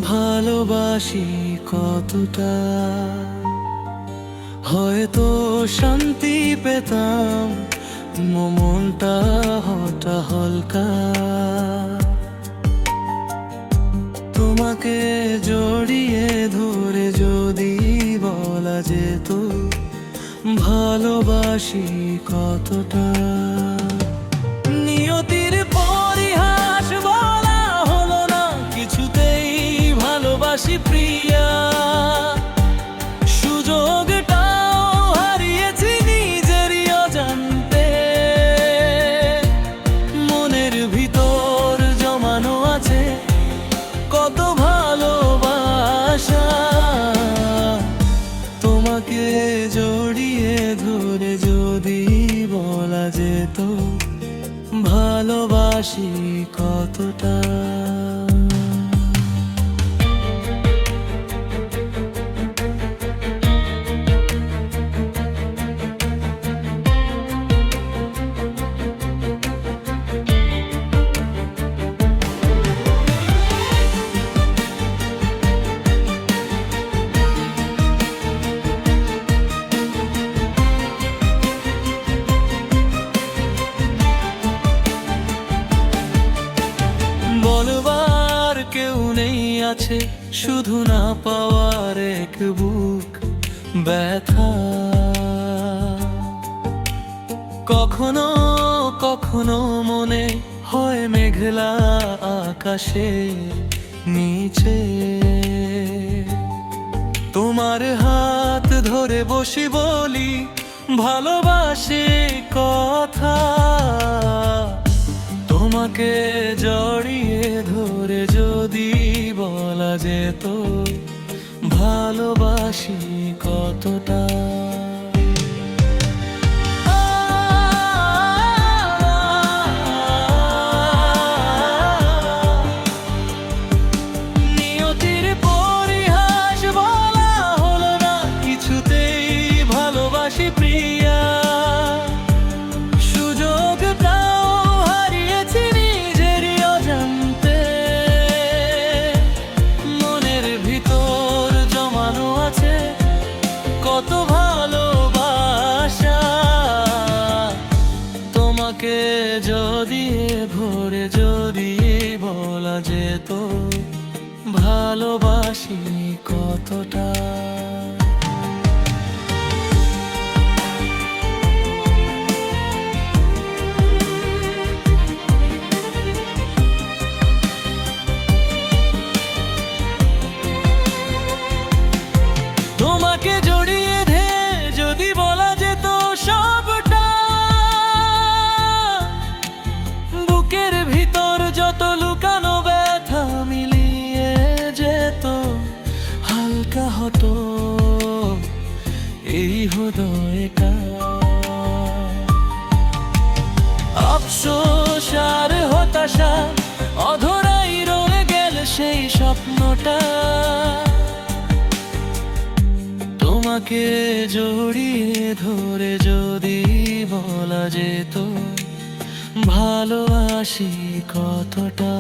ভালোবাসি কতটা। হয়তো শান্তি পেতাম, মনটা হঠাৎ হালকা। তোমাকে জড়িয়ে ধরে যদি বলা যেত ভালোবাসি কতটা। নিয়তির পরিহাস বলা হলো না কিছুতেই ভালোবাসি প্রিয়া। সুযোগটাও হারিয়েছি নিজেরই অজান্তে। মনের ভিতর জমানো আছে কত ভালোবাসা। তোমাকে জড়িয়ে ধরে যদি বলা যেত ভালোবাসি কতটা। বলবার কেউ নেই আছে, শুধু না পাওয়ার এক বুক ব্যথা। কখনো কখনো মনে হয় মেঘলা আকাশে নিচে তোমার হাত ধরে বসি বলি ভালোবাসি কথা। তোমাকে জড়িয়ে ধরে যদি বলা যেত ভালোবাসি কতটা। নিয়তির পরিহাস বলা হলো না কিছুতেই ভালোবাসি প্রিয়া। কত ভালোবাসা তোমাকে যদি ভরে যদি বলা যেত ভালোবাসি কতটা। তোমাকে জড়িয়ে যদি বলা যেত সবটা, বুকের ভিতর যত লুকানো ব্যথা মিলিয়ে যেত হালকা হতো এই হৃদয়টা। আফসোস আর হতাশা অধরাই রয়ে গেল সেই স্বপ্নটা। তোমাকে জড়িয়ে ধরে যদি বলা যেত ভালোবাসি কতটা।